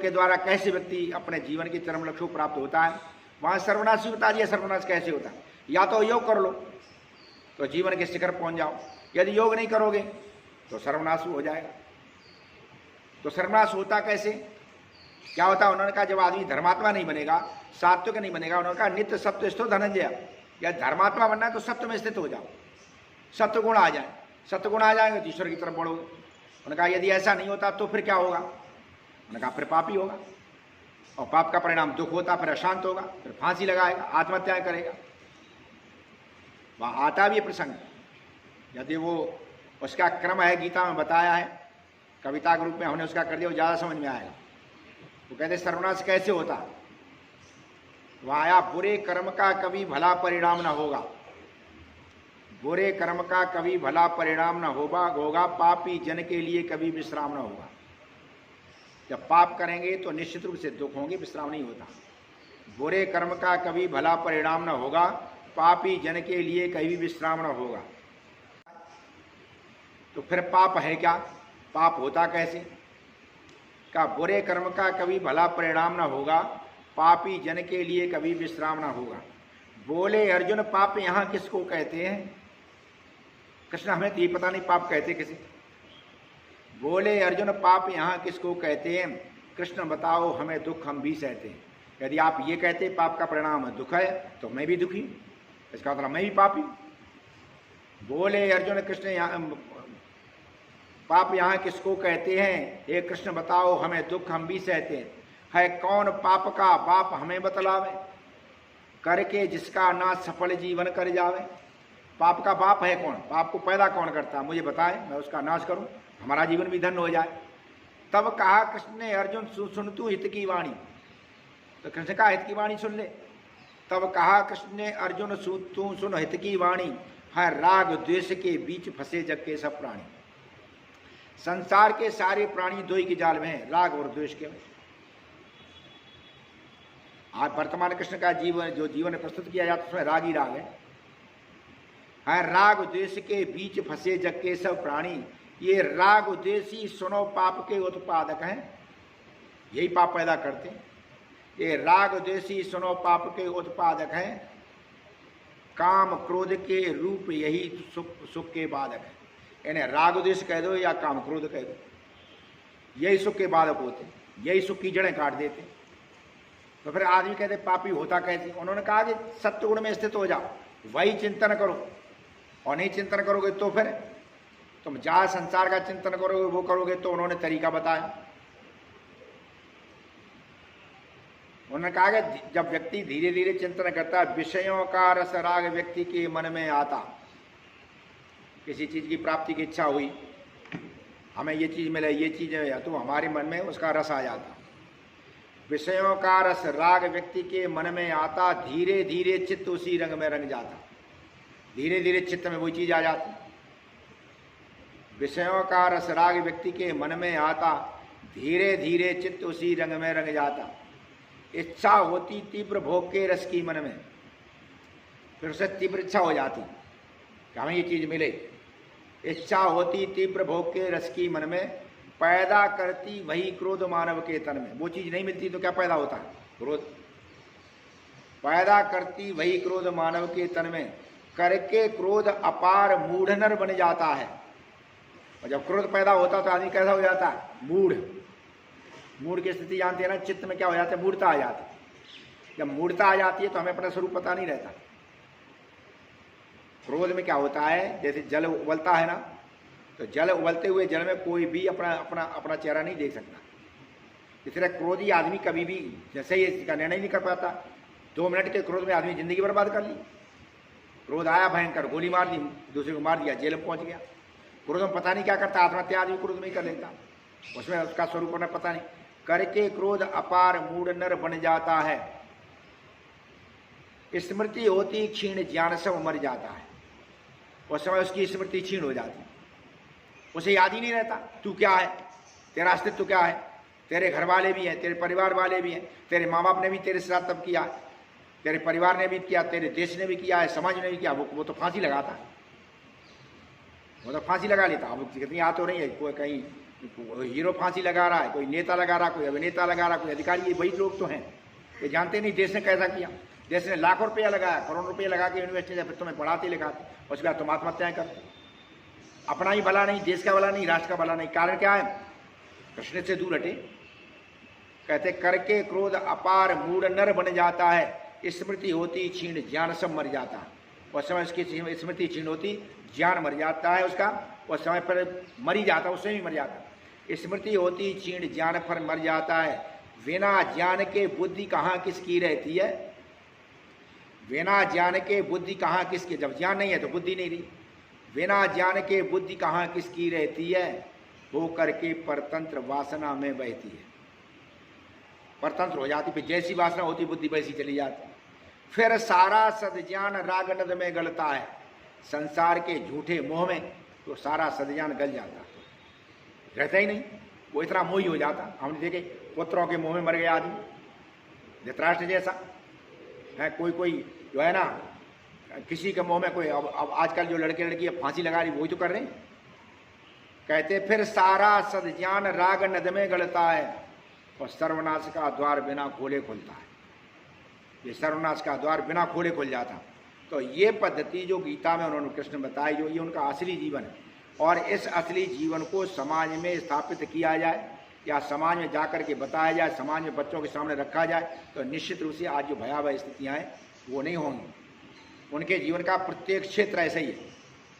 के द्वारा कैसे व्यक्ति अपने जीवन के चरम लक्ष्य को प्राप्त होता है। वहाँ सर्वनाश ही बता दिया, सर्वनाश कैसे होता है। या तो योग कर लो तो जीवन के शिखर पहुँच जाओ, यदि योग नहीं करोगे तो सर्वनाश हो जाएगा। तो सर्वनाश होता कैसे, क्या होता है? उन्होंने कहा जब आदमी धर्मात्मा नहीं बनेगा, सात्विक नहीं बनेगा, उन्होंने कहा नित्य सत्व स्थित धनंजय, या धर्मात्मा बनना है तो सत्व में स्थित हो जाओ, सत्व गुण आ जाए, सत्व गुण आ जाएंगे तो ईश्वर की तरफ बढ़ोगे। उन्होंने कहा यदि ऐसा नहीं होता तो फिर क्या होगा? उन्होंने कहा फिर पापी होगा, और पाप का परिणाम दुख होता, फिर अशांत होगा, फिर फांसी लगाएगा, आत्महत्याएं करेगा। वहाँ आता भी प्रसंग, यदि वो उसका क्रम है, गीता में बताया है, कविता के रूप में हमने उसका कर दिया, वो ज़्यादा समझ में आएगा। वो कहते सर्वनाश कैसे होता? वहाँ आया बुरे कर्म का कभी भला परिणाम न होगा, बुरे कर्म का कभी भला परिणाम न होगा, पापी जन के लिए कभी विश्राम न होगा। जब पाप करेंगे तो निश्चित रूप से दुख होंगे, विश्राम नहीं होता। बुरे कर्म का कभी भला परिणाम न होगा, पापी जन के लिए कभी विश्राम न होगा। तो फिर पाप है क्या, पाप होता कैसे? का बुरे कर्म का कभी भला परिणाम न होगा, पापी जन के लिए कभी विश्राम न होगा। बोले अर्जुन पाप यहाँ किसको कहते हैं? कृष्ण हमें तो ये पता नहीं पाप कहते किसे। बोले अर्जुन पाप यहाँ किसको कहते हैं? कृष्ण बताओ हमें दुख हम भी सहते हैं। यदि आप ये कहते पाप का परिणाम दुख है तो मैं भी दुखी, इसका मतलब मैं भी पापी। बोले अर्जुन कृष्ण यहाँ पाप यहाँ किसको कहते हैं? हे कृष्ण बताओ हमें दुख हम भी सहते हैं। है कौन पाप का बाप हमें बतलावे, करके जिसका ना सफल जीवन कर जावे। पाप का बाप है कौन? पाप को पैदा कौन करता है? मुझे बताए, मैं उसका नाश करूं, हमारा जीवन भी धन्य हो जाए। तब कहा कृष्ण ने अर्जुन सुन तू हित की वाणी। तो कृष्ण कहा हित की वाणी सुन ले। तब कहा कृष्ण ने अर्जुन तू सुन हित की वाणी, है राग द्वेष के बीच फंसे जग के सब प्राणी। संसार के सारे प्राणी दोई के जाल में है, राग और द्वेष के में। आज वर्तमान कृष्ण का जीवन जो जीवन प्रस्तुत किया जाता है उसमें राग ही राग है। राग द्वेष के बीच फंसे जग के सब प्राणी। ये राग द्वेषी सुनो पाप के उत्पादक हैं, यही पाप पैदा करते हैं। ये राग द्वेषी सुनो पाप के उत्पादक हैं, काम क्रोध के रूप यही सुख के बाधक है। यानी राग द्वेष कह दो या काम क्रोध कह दो, यही सुख के बाधक होते, यही सुख की जड़ें काट देते। तो फिर आदमी कहते पापी होता कैसे? उन्होंने कहा कि सत्वगुण में स्थित हो जाओ, वही चिंतन करो, और नहीं चिंतन करोगे तो फिर तुम जहाँ संसार का चिंतन करोगे वो करोगे। तो उन्होंने तरीका बताया। उन्होंने कहा कि जब व्यक्ति धीरे धीरे चिंतन करता है, विषयों का रस राग व्यक्ति के मन में आता। किसी चीज की प्राप्ति की इच्छा हुई, हमें ये चीज मिले, ये चीज है, तो हमारे मन में उसका रस आ जाता। विषयों का रस राग व्यक्ति के मन में आता, धीरे धीरे चित्त उसी रंग में रंग जाता। धीरे धीरे चित्त में वही चीज आ जाती। विषयों का रस राग व्यक्ति के मन में आता, धीरे धीरे चित्त उसी रंग में रंग जाता। इच्छा होती तीव्र भोग के रस की मन में, फिर उसे तीव्र इच्छा हो जाती कि हमें ये चीज मिले। इच्छा होती तीव्र भोग के रस की मन में, पैदा करती वही क्रोध मानव के तन में। वो चीज नहीं मिलती तो क्या पैदा होता है? क्रोध। पैदा करती वही क्रोध मानव के तन में, करके क्रोध अपार मूढ़ नर बन जाता है। और जब क्रोध पैदा होता तो आदमी कैसा हो जाता है? मूढ़। मूढ़ की स्थिति जानते हैं ना, चित्त में क्या हो जाता है? मूढ़ता आ जाती है। जब मूढ़ता आ जाती है तो हमें अपना स्वरूप पता नहीं रहता। क्रोध में क्या होता है, जैसे जल उबलता है ना, तो जल उबलते हुए जल में कोई भी अपना अपना अपना चेहरा नहीं देख सकता। इसलिए क्रोधी आदमी कभी भी जैसे ही इसका निर्णय नहीं कर पाता, 2 मिनट के क्रोध में आदमी जिंदगी बर्बाद कर ली। क्रोध आया भयंकर, गोली मार दी, दूसरे को मार दिया, जेल में पहुंच गया। क्रोध में पता नहीं क्या करता, आत्महत्या आदमी क्रोध में ही कर लेता, उसमें उसका स्वरूप उन्हें पता नहीं। करके क्रोध अपार मूढ़ नर बन जाता है। स्मृति होती क्षीण, ज्ञान सब मर जाता है। उस समय उसकी स्मृति क्षीण हो जाती, उसे याद ही नहीं रहता तू क्या है, तेरा अस्तित्व क्या है। तेरे घर वाले भी हैं, तेरे परिवार वाले भी हैं, तेरे माँ बाप ने भी तेरे साथ तब किया, तेरे परिवार ने भी किया, तेरे देश ने भी किया है, समाज ने भी किया। वो तो फांसी लगाता है, वो तो फांसी लगा लेता। अब कितनी याद तो नहीं है, कोई कहीं हीरो फांसी लगा रहा है, कोई नेता लगा रहा, कोई अभिनेता लगा रहा, कोई अधिकारी, ये वही लोग तो हैं। ये जानते नहीं देश ने कैसा किया। देश ने लाखों रुपया लगाया, करोड़ रुपये लगा के यूनिवर्सिटी से फिर तुम्हें पढ़ाते लिखाते, उसके बाद तुम आत्महत्याएं करते। अपना ही भला नहीं, देश का भला नहीं, राष्ट्र का भला नहीं। कारण क्या है? कृष्ण से दूर हटे। कहते करके क्रोध अपार मूढ़ नर बन जाता है, स्मृति होती क्षीण ज्ञान सब मर जाता है। उस समय उसकी स्मृति क्षीण होती, ज्ञान मर जाता है उसका, उस समय पर मर ही जाता, उससे भी मर जाता। स्मृति होती क्षीण ज्ञान पर मर जाता है। बिना ज्ञान के बुद्धि कहाँ किसकी रहती है? बिना ज्ञान के बुद्धि कहाँ किसकी? जब ज्ञान नहीं है तो बुद्धि नहीं रही। बिना ज्ञान के बुद्धि कहाँ किसकी रहती है? हो करके परतंत्र वासना में बहती है, परतंत्र हो जाती। फिर जैसी वासना होती बुद्धि वैसी चली जाती। फिर सारा सद्ज्ञान राग नद में गलता है। संसार के झूठे मोह में तो सारा सद्ज्ञान गल जाता, रहता ही नहीं। वो इतना मोही हो जाता। हमने देखे पुत्रों के मोह में मर गया आदमी, धृतराष्ट्र जैसा है। कोई जो है ना, किसी के मोह में कोई। अब आजकल जो लड़के लड़की फांसी लगा रही वही तो कर रहे हैं। कहते फिर सारा सद्ज्ञान राग नद में गलता है और सर्वनाश का द्वार बिना खोले खुलता है। ये सर्वनाश का द्वार बिना खोले खुल जाता। तो ये पद्धति जो गीता में उन्होंने कृष्ण बताई, जो ये उनका असली जीवन है, और इस असली जीवन को समाज में स्थापित किया जाए या समाज में जाकर के बताया जाए, समाज में बच्चों के सामने रखा जाए, तो निश्चित रूप से आज जो भयावह स्थितियाँ हैं वो नहीं होंगी। उनके जीवन का प्रत्येक क्षेत्र ऐसा ही है।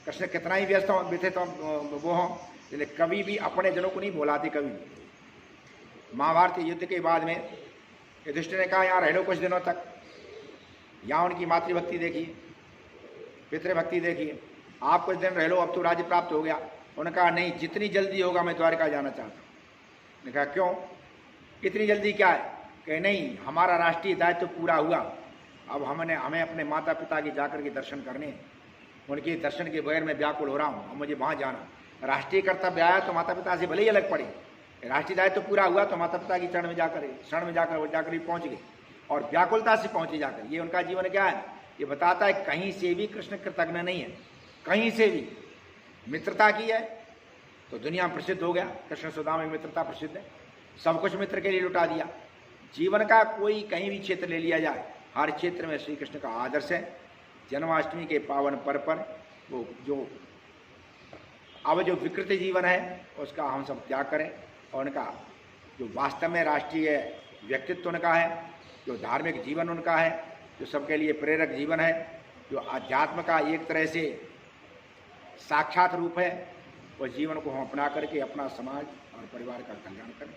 कृष्ण कितना ही व्यस्त हों, व्यथित वो हों, लेकिन कभी भी अपने जनों को नहीं भुलाते। कभी महाभारत युद्ध के बाद में युधिष्ठिर ने कहा यहाँ रह लो कुछ दिनों तक, यहाँ उनकी मातृभक्ति देखिए, पितृभक्ति देखिए, आप कुछ दिन रह लो, अब तो राज्य प्राप्त हो गया। उन्होंने कहा नहीं, जितनी जल्दी होगा मैं द्वारका जाना चाहता हूँ। ने कहा क्यों, इतनी जल्दी क्या है? कहे नहीं, हमारा राष्ट्रीय दायित्व तो पूरा हुआ, अब हमें अपने माता पिता के जाकर के दर्शन करने हैं। उनके दर्शन के बगैर मैं व्याकुल हो रहा हूँ, अब मुझे वहाँ जाना। राष्ट्रीय कर्तव्य आया तो माता पिता से भले ही अलग पड़े, राष्ट्रीय दायित्व तो पूरा हुआ तो माता पिता की शरण में जाकर वो जाकर पहुँच गए और व्याकुलता से पहुँचे जाकर। ये उनका जीवन क्या है? ये बताता है कहीं से भी कृष्ण कृतज्ञ नहीं है, कहीं से भी। मित्रता की है तो दुनिया में प्रसिद्ध हो गया, कृष्ण सुदामा में मित्रता प्रसिद्ध है, सब कुछ मित्र के लिए लुटा दिया। जीवन का कोई कहीं भी क्षेत्र ले लिया जाए, हर क्षेत्र में श्री कृष्ण का आदर्श है। जन्माष्टमी के पावन पर्व पर वो जो विकृत जीवन है उसका हम सब त्याग करें, और उनका जो वास्तव में राष्ट्रीय व्यक्तित्व उनका है, जो धार्मिक जीवन उनका है, जो सबके लिए प्रेरक जीवन है, जो अध्यात्म का एक तरह से साक्षात रूप है, उस जीवन को हम अपना करके अपना समाज और परिवार का कल्याण करें।